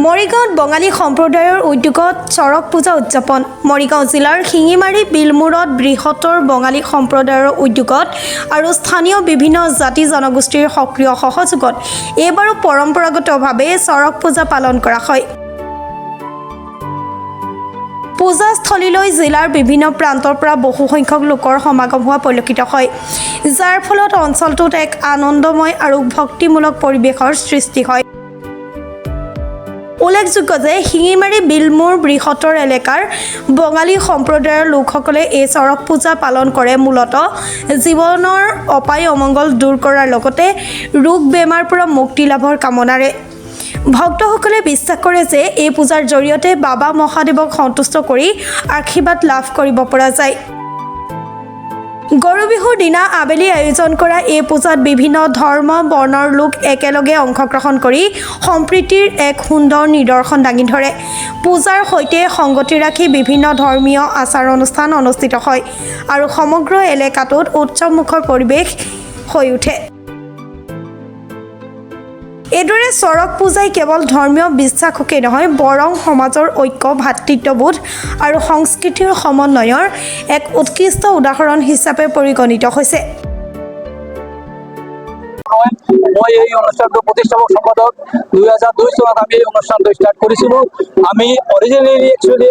মৰিগাঁৱত বঙালী সম্প্ৰদায়ৰ উদ্যোগত চৰক পূজা উদযাপন। মৰিগাঁও জিলাৰ শিঙিমাৰী বিলমূৰত বৃহত্তৰ বঙালী সম্প্ৰদায়ৰ উদ্যোগত আৰু স্থানীয় বিভিন্ন জাতি জনগোষ্ঠীৰ সক্ৰিয় সহযোগত এইবাৰো পৰম্পৰাগতভাৱে চৰক পূজা পালন কৰা হয়। পূজাস্থলীলৈ জিলাৰ বিভিন্ন প্ৰান্তৰ পৰা বহু সংখ্যক লোকৰ সমাগম হোৱা পৰিলক্ষিত হয়, যাৰ ফলত অঞ্চলটোত এক আনন্দময় আৰু ভক্তিমূলক পৰিৱেশৰ সৃষ্টি হয়। উল্লেখযোগ্য যে শিঙিমাৰী বিলমূৰ বৃহত্তৰ এলেকাৰ বঙালী সম্প্ৰদায়ৰ লোকসকলে এই চৰক পূজা পালন কৰে মূলতঃ জীৱনৰ অপায় অমংগল দূৰ কৰাৰ লগতে ৰোগ বেমাৰ পৰা মুক্তি লাভৰ কামনাৰে। ভক্তসকলে বিশ্বাস কৰে যে এই পূজাৰ জৰিয়তে বাবা মহাদেৱক সন্তুষ্ট কৰি আশীৰ্বাদ লাভ কৰিব পৰা যায়। গৰু বিহুৰ দিনা আবেলি আয়োজন কৰা এই পূজাত বিভিন্ন ধৰ্ম বৰ্ণৰ লোক একেলগে অংশগ্ৰহণ কৰি সম্প্ৰীতিৰ এক সুন্দৰ নিদৰ্শন দাঙি ধৰে। পূজাৰ সৈতে সংগতি ৰাখি বিভিন্ন ধৰ্মীয় আচাৰ অনুষ্ঠান অনুষ্ঠিত হয় আৰু সমগ্ৰ এলেকাটোত উৎসৱমুখৰ পৰিৱেশ হৈ উঠে। এইদৰে চৰক পূজাই কেৱল ধৰ্মীয় বিশ্বাসকেই নহয়, বৰং সমাজৰ ঐক্য, ভাতৃত্ববোধ আৰু সংস্কৃতিৰ সমন্বয়ৰ এক উৎকৃষ্ট উদাহৰণ হিচাপে পৰিগণিত হৈছে। মই এই অনুষ্ঠানটো প্ৰতিষ্ঠাপক সম্পাদক 2002 চনত আমি এই অনুষ্ঠানটো ষ্টাৰ্ট কৰিছিলোঁ। আমি অৰিজিনেলি একচুৱেলি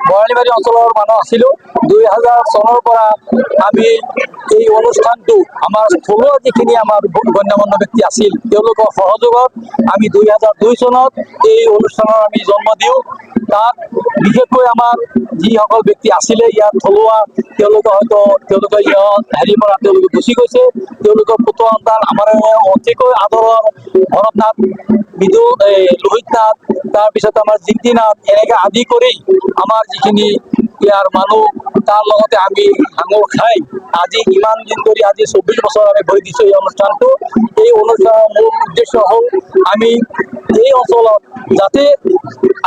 বৰালিমাৰী অঞ্চলৰ মানুহ আছিলোঁ। 2000 চনৰ পৰা আমি এই অনুষ্ঠানটো আমাৰ থলুৱা যিখিনি আমাৰ গণ্যমান্য ব্যক্তি আছিল তেওঁলোকৰ সহযোগত আমি 2002 চনত এই অনুষ্ঠানৰ আমি জন্ম দিওঁ। তাত বিশেষকৈ আমাৰ যিসকল ব্যক্তি আছিলে ইয়াত থলুৱা তেওঁলোকে হয়তো হেৰিৰ পৰা তেওঁলোকে গুচি গৈছে। তেওঁলোকৰ পুত্ৰ সন্তান আমাৰ অতিকৈ আদৰৰ ভৰত নাথ, লোহিত নাথ, তাৰপিছত আমাৰ জিন্তি নাথ, এনেকৈ আদি কৰি আমাৰ যিখিনি ইয়াৰ মানুহ তাৰ লগতে আমি সাঙুৰ খাই আজি ইমান দিন ধৰি আজি 24 বছৰ আমি ভৰি দিছোঁ এই অনুষ্ঠানটো। এই অনুষ্ঠানৰ মূল উদ্দেশ্য হ'ল আমি এই অঞ্চলত যাতে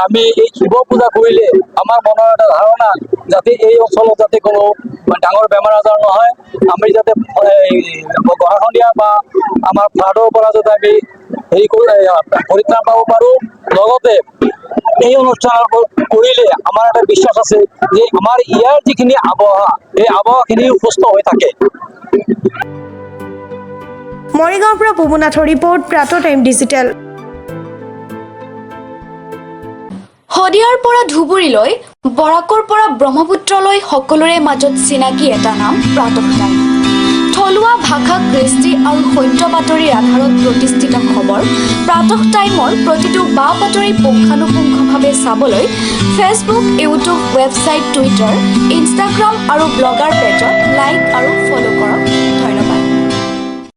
আমি এই শিৱ পূজা কৰিলে আমাৰ মনৰ এটা ধাৰণা যাতে এই অঞ্চলত যাতে কোনো ডাঙৰ বেমাৰ আজাৰ নহয়, আমি যাতে গৰাখহনীয়া বা আমাৰ ফ্লাডৰ পৰা যাতে আমি পৰিত্ৰাণ পাব পাৰোঁ। লগতে এই অনুষ্ঠান কৰিলে আমাৰ এটা বিশ্বাস আছে যে আমাৰ ইয়াৰ যিখিনি আবহাৱা এই আবহাৱাখিনি সুস্থ হৈ থাকে। মৰিগাঁৱৰ পৰা বুবুনাথৰ ৰিপৰ্ট, প্ৰাত টাইম ডিজিটেল। শদিয়াৰ পৰা ধুবুৰীলৈ, বৰাকৰ পৰা ব্ৰহ্মপুত্ৰলৈ সকলোৰে মাজত চিনাকি এটা নাম প্ৰাতঃ টাইম। থলুৱা ভাষা, কৃষ্টি আৰু সত্য বাতৰিৰ আধাৰত প্ৰতিষ্ঠিত খবৰ প্ৰাতঃ টাইমৰ প্ৰতিটো বা বাতৰি পুংখানুপুংখভাৱে চাবলৈ Facebook, YouTube, website, Twitter, Instagram আৰু ব্লগাৰ পেজত লাইক